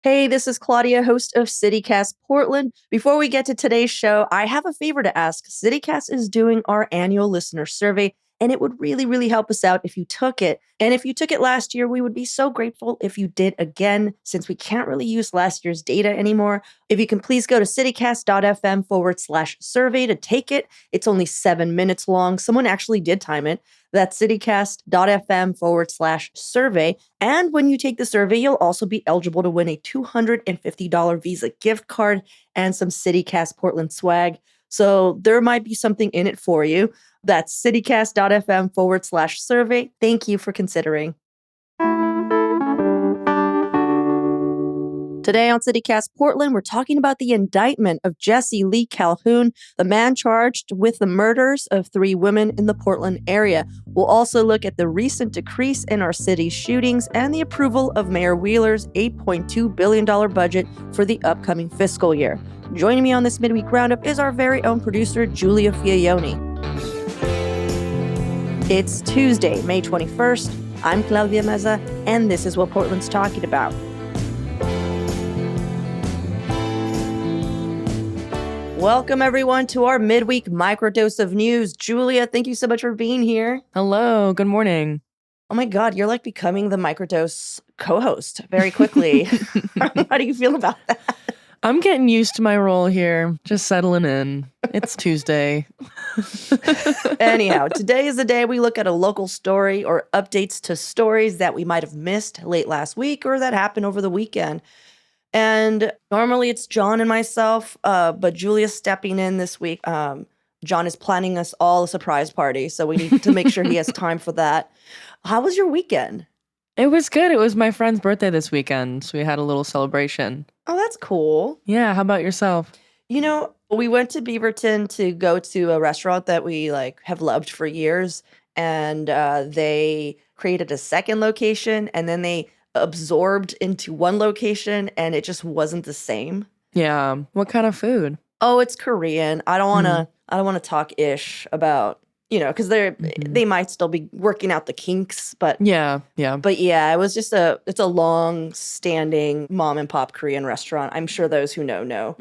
Hey, this is Claudia, host of CityCast Portland. Before we get to today's show, I have a favor to ask. CityCast is doing our annual listener survey, and it would really, really help us out if you took it. And if you took it last year, we would be so grateful if you did again, since we can't really use last year's data anymore. If you can please go to citycast.fm/survey to take it. It's only 7 minutes long. Someone actually did time it. That's citycast.fm/survey. And when you take the survey, you'll also be eligible to win a $250 Visa gift card and some CityCast Portland swag. So there might be something in it for you. That's citycast.fm/survey. Thank you for considering. Today on CityCast Portland, we're talking about the indictment of Jesse Lee Calhoun, the man charged with the murders of 3 women in the Portland area. We'll also look at the recent decrease in our city's shootings and the approval of Mayor Wheeler's $8.2 billion budget for the upcoming fiscal year. Joining me on this midweek roundup is our very own producer, Giulia Fiaoni. It's Tuesday, May 21st. I'm Claudia Meza, and this is what Portland's talking about. Welcome, everyone, to our midweek microdose of news. Giulia, thank you so much for being here. Hello, good morning. Oh my God, you're like becoming the microdose co-host very quickly. How do you feel about that? I'm getting used to my role here, just settling in. It's Tuesday. Anyhow, today is the day we look at a local story or updates to stories that we might have missed late last week or that happened over the weekend. And normally it's John and myself, but Giulia's stepping in this week. John is planning us all a surprise party, so we need to make sure he has time for that. How was your weekend? It was good. It was my friend's birthday this weekend, so we had a little celebration. Oh, that's cool. Yeah, how about yourself? You know, we went to Beaverton to go to a restaurant that we have loved for years, and they created a second location, and then they absorbed into one location, and it just wasn't the same. Yeah. What kind of food? Oh, it's Korean. I don't want to talk ish about, because they might still be working out the kinks, but yeah. But yeah, it was just it's a long standing mom and pop Korean restaurant. I'm sure those who know.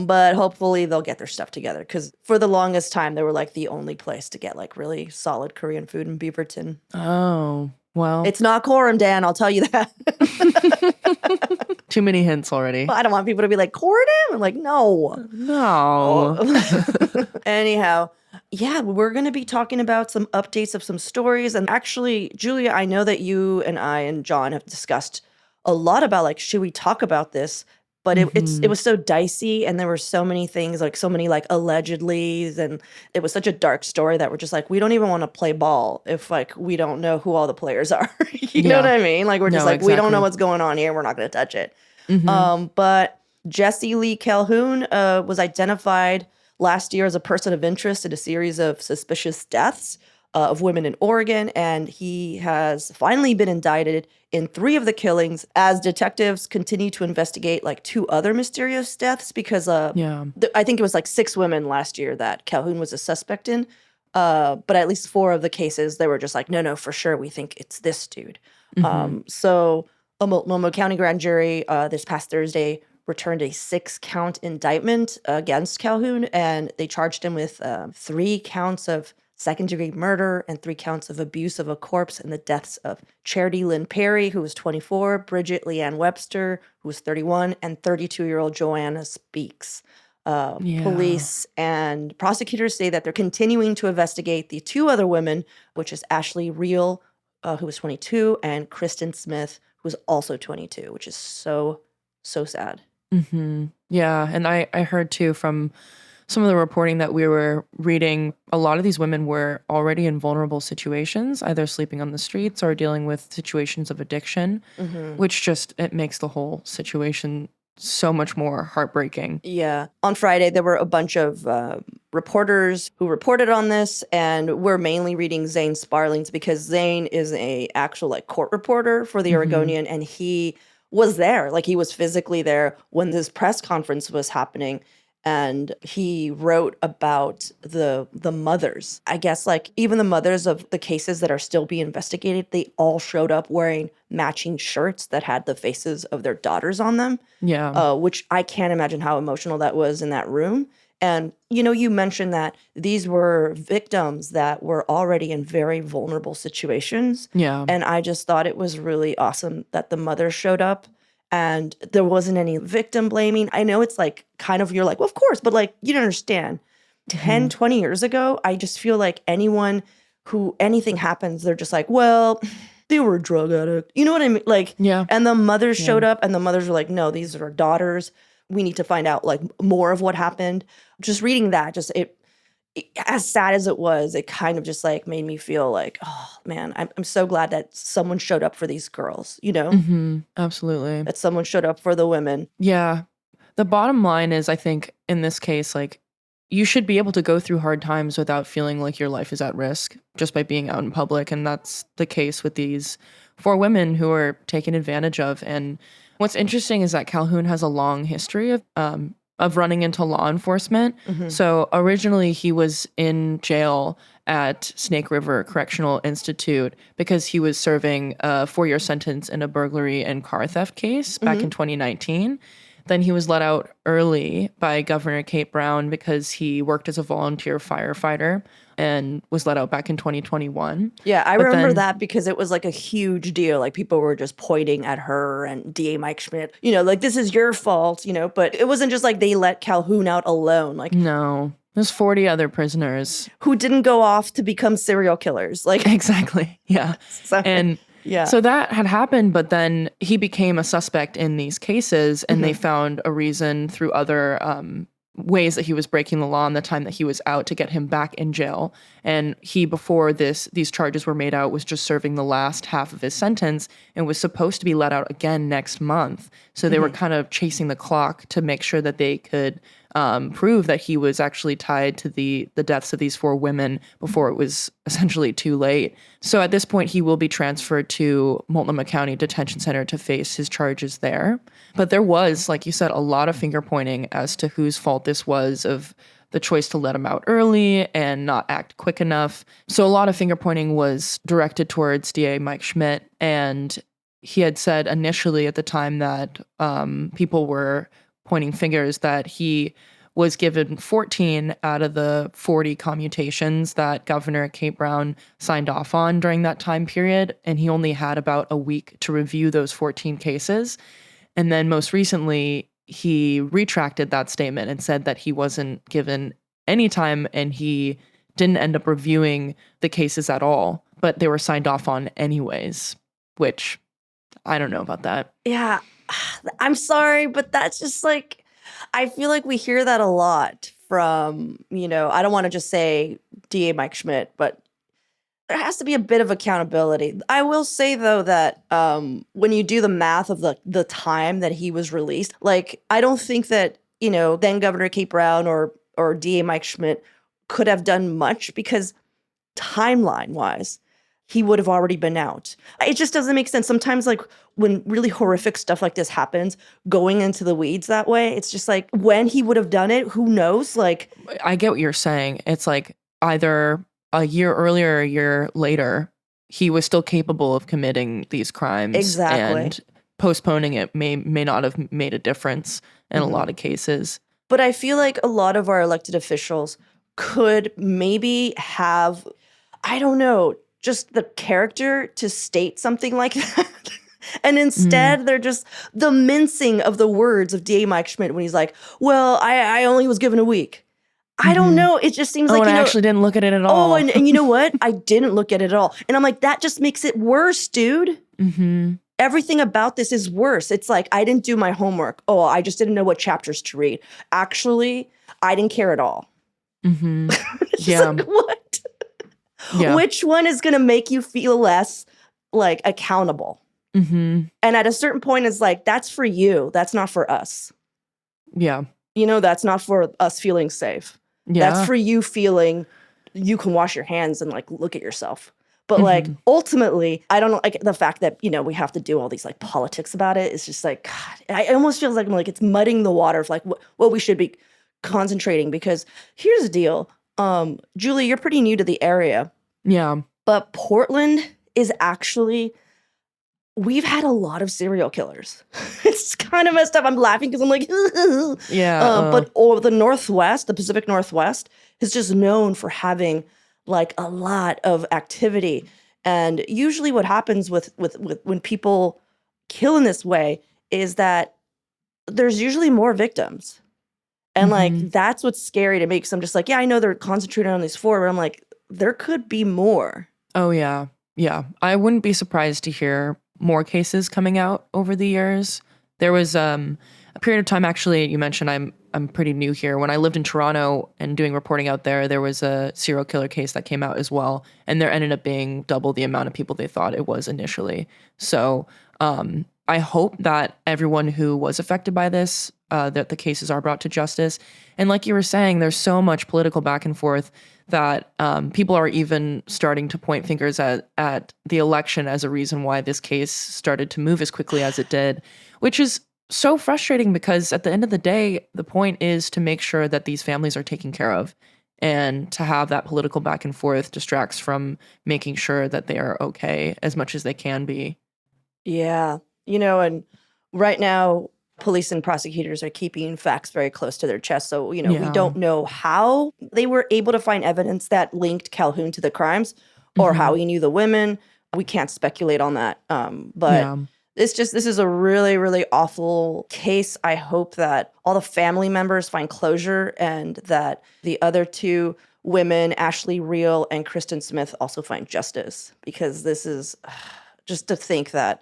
But hopefully they'll get their stuff together, because for the longest time they were like the only place to get like really solid Korean food in Beaverton. Oh, well. It's not Coram, Dan, I'll tell you that. Too many hints already. I don't want people to be like, Coram? I'm like, no. Anyhow, yeah, we're going to be talking about some updates of some stories. And actually, Giulia, I know that you and I and John have discussed a lot about, like, should we talk about this? But it was so dicey, and there were so many things, like so many like allegedlys, and it was such a dark story that we're just like, we don't even want to play ball if like we don't know who all the players are. You know what I mean? Like we're just we don't know what's going on here. We're not going to touch it. But Jesse Lee Calhoun was identified last year as a person of interest in a series of suspicious deaths of women in Oregon, and he has finally been indicted in 3 of the killings as detectives continue to investigate like 2 other mysterious deaths, because I think it was like 6 women last year that Calhoun was a suspect in, but at least 4 of the cases they were just like, no, for sure, we think it's this dude. So a Multnomah County grand jury this past Thursday returned a 6-count indictment against Calhoun, and they charged him with 3 counts of second-degree murder and 3 counts of abuse of a corpse in the deaths of Charity Lynn Perry, who was 24, Bridget Leanne Webster, who was 31, and 32-year-old Joanna Speaks. Police and prosecutors say that they're continuing to investigate the 2 other women, which is Ashley Reel, who was 22, and Kristen Smith, who was also 22, which is so sad. Yeah, and I heard too from some of the reporting that we were reading, a lot of these women were already in vulnerable situations, either sleeping on the streets or dealing with situations of addiction, which it makes the whole situation so much more heartbreaking. Yeah. On Friday, there were a bunch of reporters who reported on this, and we're mainly reading Zane Sparling's because Zane is a actual like court reporter for the Oregonian, and he was there. Like he was physically there when this press conference was happening. and he wrote about the mothers. I guess like even the mothers of the cases that are still being investigated, they all showed up wearing matching shirts that had the faces of their daughters on them. Yeah. Which I can't imagine how emotional that was in that room. And, you mentioned that these were victims that were already in very vulnerable situations. Yeah. And I just thought it was really awesome that the mother showed up and there wasn't any victim blaming. I know it's like kind of, you're like, well, of course, but like, you don't understand. 10, 20 years ago, I just feel like anyone who anything happens, they're just like, well, they were a drug addict. You know what I mean? Like, Yeah. and the mothers showed up and the mothers were like, no, these are our daughters. We need to find out like more of what happened. Just reading that, just it as sad as it was, it kind of just like made me feel like, oh man, I'm so glad that someone showed up for these girls, Absolutely. that someone showed up for the women. Yeah. The bottom line is, I think in this case, like, you should be able to go through hard times without feeling like your life is at risk just by being out in public. And that's the case with these 4 women who are taken advantage of. And what's interesting is that Calhoun has a long history of running into law enforcement. So originally he was in jail at Snake River Correctional Institute because he was serving a 4-year sentence in a burglary and car theft case back in 2019. Then he was let out early by Governor Kate Brown because he worked as a volunteer firefighter and was let out back in 2021. Yeah, I But remember then- that because it was like a huge deal. Like people were just pointing at her and DA Mike Schmidt, like this is your fault, but it wasn't just like they let Calhoun out alone. Like No, there's 40 other prisoners. who didn't go off to become serial killers. Like Exactly. Yeah. so, And yeah. so that had happened, but then he became a suspect in these cases, and they found a reason through other ways that he was breaking the law in the time that he was out to get him back in jail. And he, before these charges were made out, was just serving the last half of his sentence and was supposed to be let out again next month. So they were kind of chasing the clock to make sure that they could prove that he was actually tied to the deaths of these 4 women before it was essentially too late. So at this point, he will be transferred to Multnomah County Detention Center to face his charges there. But there was, like you said, a lot of finger pointing as to whose fault this was of the choice to let him out early and not act quick enough. So a lot of finger pointing was directed towards DA Mike Schmidt, and he had said initially at the time that people were pointing fingers that he was given 14 out of the 40 commutations that Governor Kate Brown signed off on during that time period, and he only had about a week to review those 14 cases. And then most recently, he retracted that statement and said that he wasn't given any time and he didn't end up reviewing the cases at all, but they were signed off on anyways, which I don't know about that. Yeah, I'm sorry, but that's just like, I feel like we hear that a lot from, I don't want to just say DA Mike Schmidt, but there has to be a bit of accountability. I will say, though, that when you do the math of the time that he was released, like, I don't think that, then Governor Kate Brown or DA Mike Schmidt could have done much because timeline-wise, he would have already been out. It just doesn't make sense. Sometimes, like, when really horrific stuff like this happens, going into the weeds that way, it's just like, when he would have done it, who knows? Like, I get what you're saying. It's like either a year earlier or a year later, he was still capable of committing these crimes. Exactly. And postponing it may not have made a difference in a lot of cases. But I feel like a lot of our elected officials could maybe have, I don't know, just the character to state something like that. And instead, they're just the mincing of the words of DA Mike Schmidt when he's like, well, I only was given a week. I don't know. It just seems like, I actually didn't look at it at all. Oh, and you know what? I didn't look at it at all. And I'm like, that just makes it worse, dude. Everything about this is worse. It's like, I didn't do my homework. Oh, I just didn't know what chapters to read. Actually, I didn't care at all. Yeah. Like, what? Yeah. Which one is going to make you feel less like accountable? And at a certain point, it's like, that's for you. That's not for us. Yeah. That's not for us feeling safe. Yeah. That's for you feeling you can wash your hands and like look at yourself. But like ultimately, I don't know, like the fact that, we have to do all these like politics about it is just like, God, it almost feels like it's mudding the water of like what we should be concentrating because here's the deal. Julie, you're pretty new to the area, Yeah. but Portland is actually, we've had a lot of serial killers. It's kind of messed up. I'm laughing because I'm like, Yeah. but the Northwest, the Pacific Northwest, is just known for having like a lot of activity. And usually, what happens with when people kill in this way is that there's usually more victims, and like that's what's scary to me. Because I'm just like, yeah, I know they're concentrating on these four, but I'm like, there could be more. Oh, yeah. Yeah. I wouldn't be surprised to hear more cases coming out over the years. There was a period of time, actually, you mentioned I'm pretty new here. When I lived in Toronto and doing reporting out there, there was a serial killer case that came out as well. And there ended up being double the amount of people they thought it was initially. So I hope that everyone who was affected by this, that the cases are brought to justice. And like you were saying, there's so much political back and forth that people are even starting to point fingers at the election as a reason why this case started to move as quickly as it did, which is so frustrating because at the end of the day, the point is to make sure that these families are taken care of, and to have that political back and forth distracts from making sure that they are okay as much as they can be. Yeah. And right now, police and prosecutors are keeping facts very close to their chest. So, we Yeah. don't know how they were able to find evidence that linked Calhoun to the crimes or how he knew the women. We can't speculate on that. But Yeah. this is a really, really awful case. I hope that all the family members find closure and that the other two women, Ashley Reel and Kristen Smith, also find justice, because this is just to think that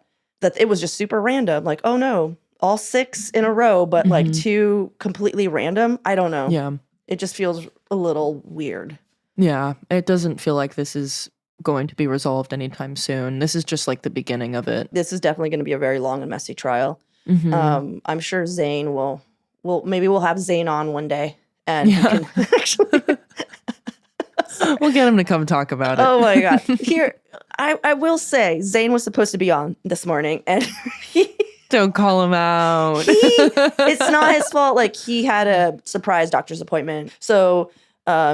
it was just super random. Like, oh no, all 6 in a row, but like 2 completely random. I don't know. Yeah. It just feels a little weird. Yeah. It doesn't feel like this is going to be resolved anytime soon. This is just like the beginning of it. This is definitely going to be a very long and messy trial. I'm sure Zane will maybe we'll have Zane on one day and he can actually. We'll get him to come talk about it. Oh my God. Here, I will say, Zane was supposed to be on this morning, and Don't call him out. it's not his fault. Like, he had a surprise doctor's appointment. So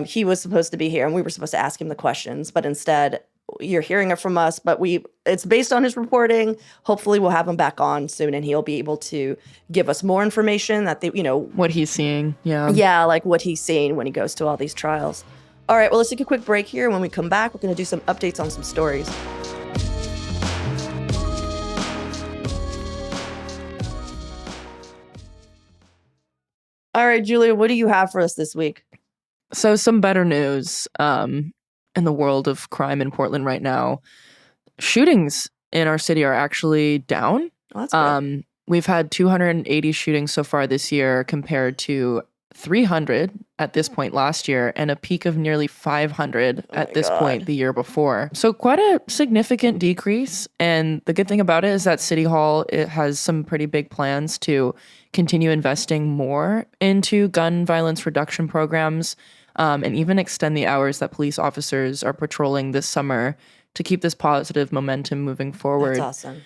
he was supposed to be here, and we were supposed to ask him the questions, but instead you're hearing it from us. But it's based on his reporting. Hopefully we'll have him back on soon, and he'll be able to give us more information that what he's seeing. Yeah. Yeah, like what he's seeing when he goes to all these trials. All right, well, let's take a quick break here. When we come back, we're going to do some updates on some stories. All right, Julia, what do you have for us this week? So some better news in the world of crime in Portland right now. Shootings in our city are actually down. Oh, that's good. We've had 280 shootings so far this year compared to 300 at this point last year, and a peak of nearly 500 at this point the year before. So quite a significant decrease. And the good thing about it is that City Hall, it has some pretty big plans to continue investing more into gun violence reduction programs, and even extend the hours that police officers are patrolling this summer to keep this positive momentum moving forward. That's awesome.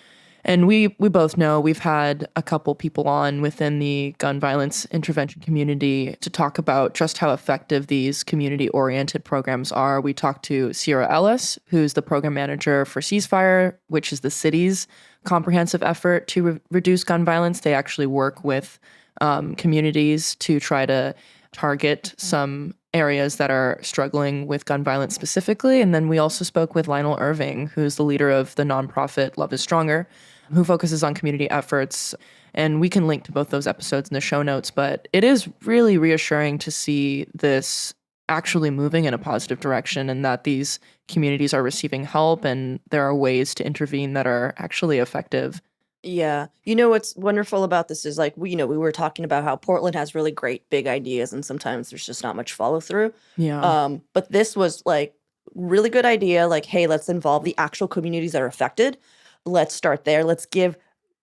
And we both know, we've had a couple people on within the gun violence intervention community to talk about just how effective these community-oriented programs are. We talked to Sierra Ellis, who's the program manager for Ceasefire, which is the city's comprehensive effort to reduce gun violence. They actually work with communities to try to target some areas that are struggling with gun violence specifically. And then we also spoke with Lionel Irving, who's the leader of the nonprofit Love is Stronger, who focuses on community efforts. And we can link to both those episodes in the show notes. But it is really reassuring to see this actually moving in a positive direction, and that these communities are receiving help and there are ways to intervene that are actually effective. Yeah. What's wonderful about this is, like, we were talking about how Portland has really great big ideas and sometimes there's just not much follow through. Yeah. But this was like really good idea. Like, hey, let's involve the actual communities that are affected. Let's start there. Let's give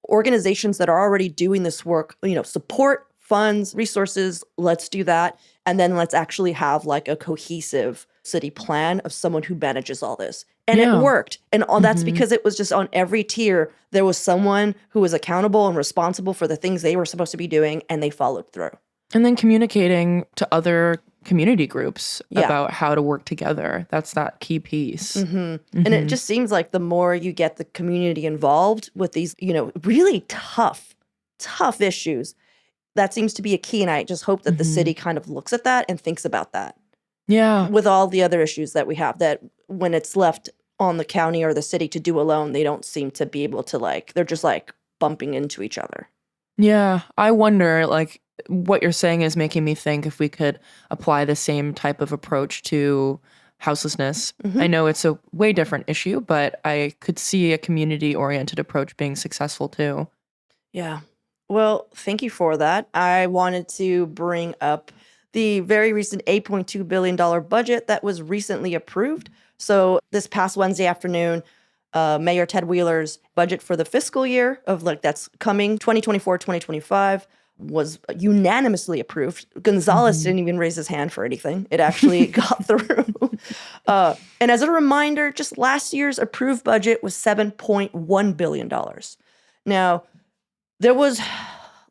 organizations that are already doing this work, support, funds, resources. Let's do that. And then let's actually have like a cohesive city plan of someone who manages all this. And it worked. And all that's because it was just on every tier, there was someone who was accountable and responsible for the things they were supposed to be doing, and they followed through. And then communicating to other community groups Yeah. about how to work together. That's that key piece. And it just seems like the more you get the community involved with these, really tough issues, that seems to be a key. And I just hope that the city kind of looks at that and thinks about that. Yeah. With all the other issues that we have, that when it's left on the county or the city to do alone, they don't seem to be able to they're just bumping into each other. Yeah. I wonder, what you're saying is making me think if we could apply the same type of approach to houselessness. I know it's a way different issue, but I could see a community-oriented approach being successful too. Yeah. Well, thank you for that. I wanted to bring up the very recent $8.2 billion budget that was recently approved. So this past Wednesday afternoon, Mayor Ted Wheeler's budget for the fiscal year of that's coming 2024-2025 was unanimously approved. Gonzalez didn't even raise his hand for anything. It actually got through. And as a reminder, just last year's approved budget was $7.1 billion. Now, there was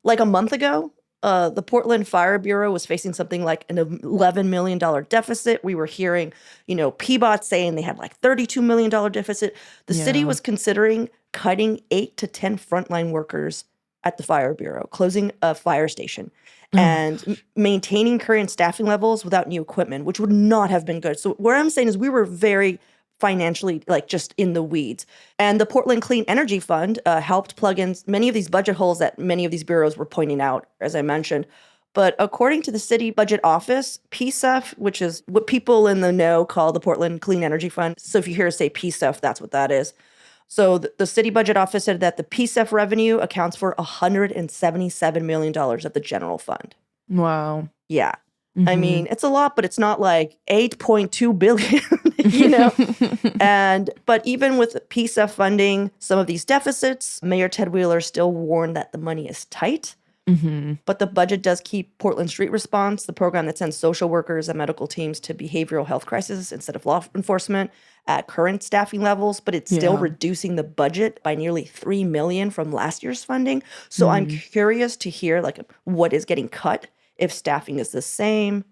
a month ago, the Portland Fire Bureau was facing something like an $11 million deficit. We were hearing, PBOT saying they had $32 million deficit. The city was considering cutting 8 to 10 frontline workers at the Fire Bureau, closing a fire station, and maintaining current staffing levels without new equipment, which would not have been good. So what I'm saying is we were very financially just in the weeds. And the Portland Clean Energy Fund helped plug in many of these budget holes that many of these bureaus were pointing out, as I mentioned. But according to the city budget office, PSEF, which is what people in the know call the Portland Clean Energy Fund. So if you hear us say PSEF, that's what that is. So the city budget office said that the PSEF revenue accounts for $177 million of the general fund. Wow. Yeah. I mean, it's a lot, but it's not $8.2 billion, but even with PSEF funding some of these deficits, Mayor Ted Wheeler still warned that the money is tight. But the budget does keep Portland Street Response, the program that sends social workers and medical teams to behavioral health crises instead of law enforcement, at current staffing levels, but it's still reducing the budget by nearly $3 million from last year's funding. So I'm curious to hear what is getting cut, if staffing is the same.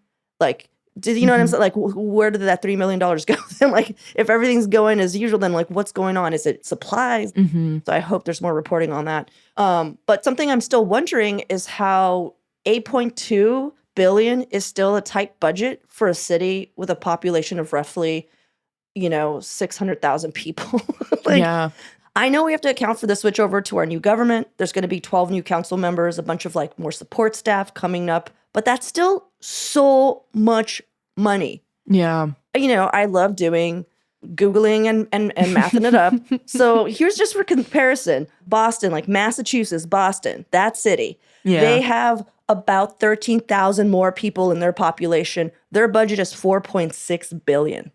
Did you know what I'm saying? Where did that $3 million go? Then if everything's going as usual, then what's going on? Is it supplies? So I hope there's more reporting on that. But something I'm still wondering is how $8.2 billion is still a tight budget for a city with a population of roughly, 600,000 people. Yeah. I know we have to account for the switch over to our new government. There's going to be 12 new council members, a bunch of more support staff coming up, but that's still so much money. Yeah. I love doing Googling and mathing it up. So here's just for comparison. Boston, Massachusetts, Boston, that city, they have about 13,000 more people in their population. Their budget is $4.6 billion.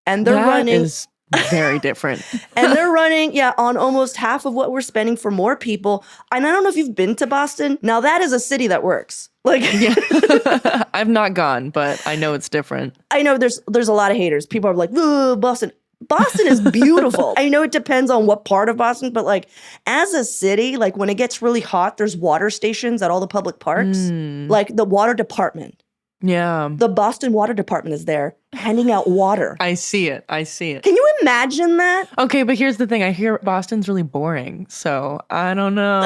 And they're running... is very different. And they're running, on almost half of what we're spending for more people. And I don't know if you've been to Boston. Now, that is a city that works. I've not gone, but I know it's different. I know there's a lot of haters. People are like, "Ugh, Boston." Boston is beautiful. I know it depends on what part of Boston, but as a city, when it gets really hot, there's water stations at all the public parks. The water department. Yeah. The Boston Water Department is there handing out water. I see it. Can you imagine that? Okay, but here's the thing. I hear Boston's really boring, so I don't know.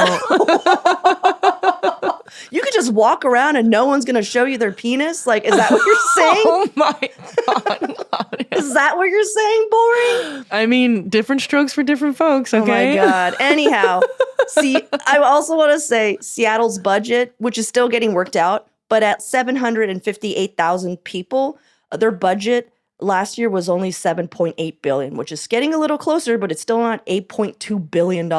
You could just walk around and no one's going to show you their penis? Is that what you're saying? Oh my God, Claudia. Is that what you're saying, boring? I mean, different strokes for different folks, okay? Oh my God. Anyhow, see, I also want to say Seattle's budget, which is still getting worked out, but at 758,000 people, their budget last year was only $7.8 billion, which is getting a little closer, but it's still not $8.2 billion.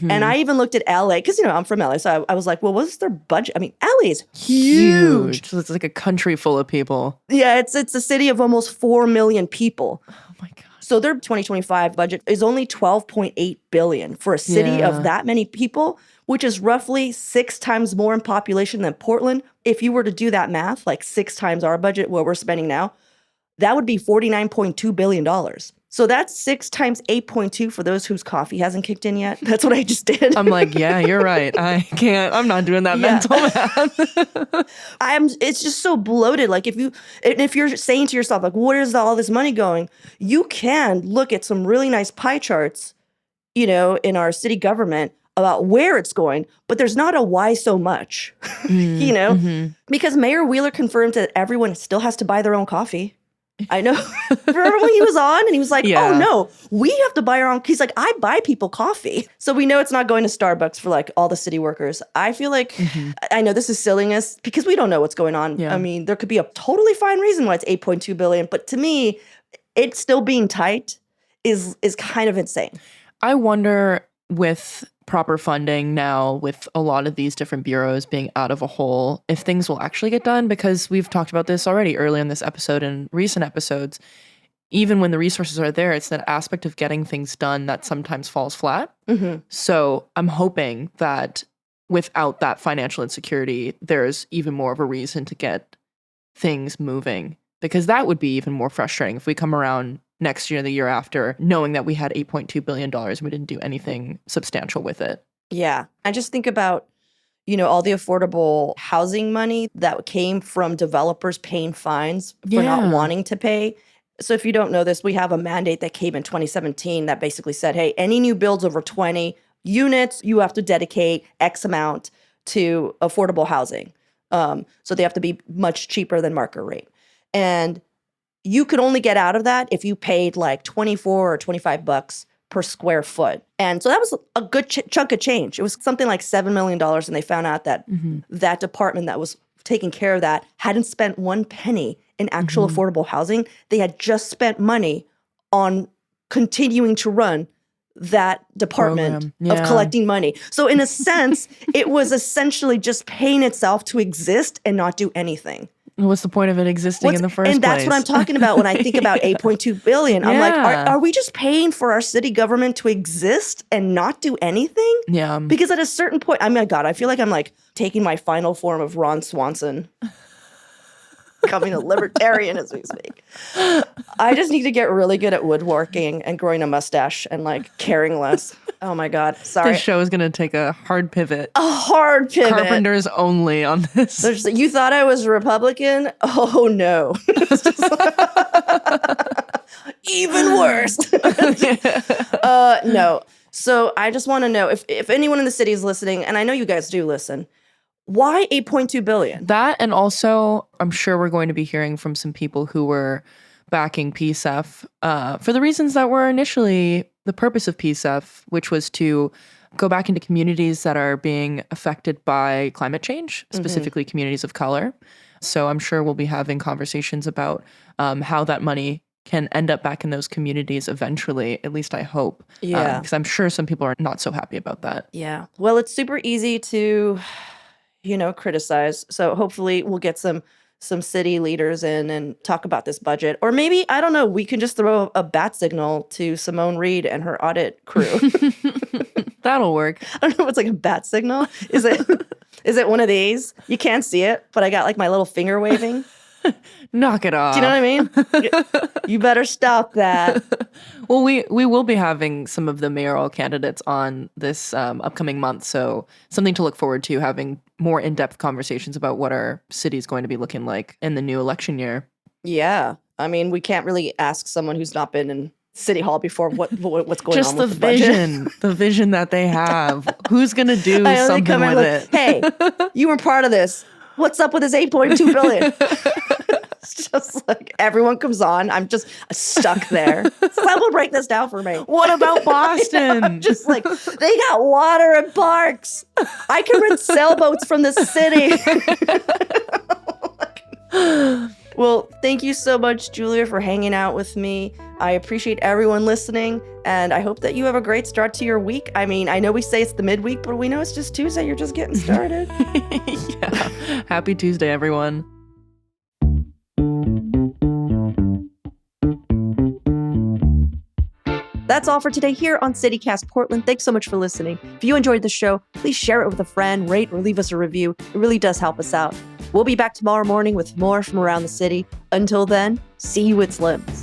And I even looked at LA, because, I'm from LA, so I was like, well, what's their budget? I mean, LA is huge. So it's like a country full of people. Yeah, it's a city of almost 4 million people. Oh my God. So their 2025 budget is only $12.8 billion for a city of that many people, which is roughly 6 times more in population than Portland. If you were to do that math, 6 times our budget, what we're spending now, that would be $49.2 billion. So that's 6 times 8.2 for those whose coffee hasn't kicked in yet. That's what I just did. I'm like, yeah, you're right. I'm not doing that Yeah. mental math. It's just so bloated. Like if you're saying to yourself, like, where is all this money going? You can look at some really nice pie charts, in our city government about where it's going, but there's not a why so much, because Mayor Wheeler confirmed that everyone still has to buy their own coffee. I know. Remember when he was on and he was like, oh no, we have to buy our own. He's like, I buy people coffee. So we know it's not going to Starbucks for like all the city workers. I feel like, I know this is silliness because we don't know what's going on. Yeah. I mean, there could be a totally fine reason why it's 8.2 billion, but to me, it still being tight is kind of insane. I wonder, with proper funding now, with a lot of these different bureaus being out of a hole, if things will actually get done, because we've talked about this already early in this episode and recent episodes. Even when the resources are there, it's that aspect of getting things done that sometimes falls flat. So I'm hoping that without that financial insecurity, there's even more of a reason to get things moving, because that would be even more frustrating if we come around next year, the year after, knowing that we had $8.2 billion and we didn't do anything substantial with it. Yeah. I just think about, all the affordable housing money that came from developers paying fines for not wanting to pay. So if you don't know this, we have a mandate that came in 2017 that basically said, hey, any new builds over 20 units, you have to dedicate X amount to affordable housing. So they have to be much cheaper than market rate. And you could only get out of that if you paid like 24 or 25 bucks per square foot. And so that was a good chunk of change. It was something like $7 million. And they found out that that department that was taking care of that hadn't spent one penny in actual affordable housing. They had just spent money on continuing to run that department of collecting money. So in a sense, it was essentially just paying itself to exist and not do anything. What's the point of it existing in the first place? And that's what I'm talking about when I think about 8.2 billion. I'm like, are we just paying for our city government to exist and not do anything? Yeah. Because at a certain point, I mean, God, I feel like I'm like taking my final form of Ron Swanson, becoming a libertarian as we speak. I just need to get really good at woodworking and growing a mustache and like caring less. Oh my God. Sorry. This show is going to take a hard pivot. A hard pivot. Carpenters only on this. You thought I was a Republican? Oh no. Even worse. No. So I just want to know if anyone in the city is listening, and I know you guys do listen, why 8.2 billion? That, and also I'm sure we're going to be hearing from some people who were backing PSEF for the reasons that were initially the purpose of PSEF, which was to go back into communities that are being affected by climate change, specifically communities of color. So I'm sure we'll be having conversations about how that money can end up back in those communities eventually, at least I hope. Yeah. Because I'm sure some people are not so happy about that. Yeah. Well, it's super easy to, criticize. So hopefully we'll get some city leaders in and talk about this budget. Or maybe, I don't know, we can just throw a bat signal to Simone Reed and her audit crew. That'll work. I don't know if it's like a bat signal. Is it one of these? You can't see it, but I got like my little finger waving. Knock it off. Do you know what I mean? You better stop that. Well, we will be having some of the mayoral candidates on this upcoming month, so something to look forward to, having more in-depth conversations about what our city is going to be looking like in the new election year. Yeah. I mean, we can't really ask someone who's not been in City Hall before what's going Just on with the vision, budget. the vision that they have. Who's going to do something with it? Hey, you were part of this. What's up with this 8.2 billion? It's just like everyone comes on. I'm just stuck there. Someone break this down for me. What about Boston? I'm just like, they got water and parks. I can rent sailboats from the city. Well, thank you so much, Giulia, for hanging out with me. I appreciate everyone listening, and I hope that you have a great start to your week. I mean, I know we say it's the midweek, but we know it's just Tuesday. You're just getting started. Yeah. Happy Tuesday, everyone. That's all for today here on CityCast Portland. Thanks so much for listening. If you enjoyed the show, please share it with a friend, rate or leave us a review. It really does help us out. We'll be back tomorrow morning with more from around the city. Until then, see you with Slims.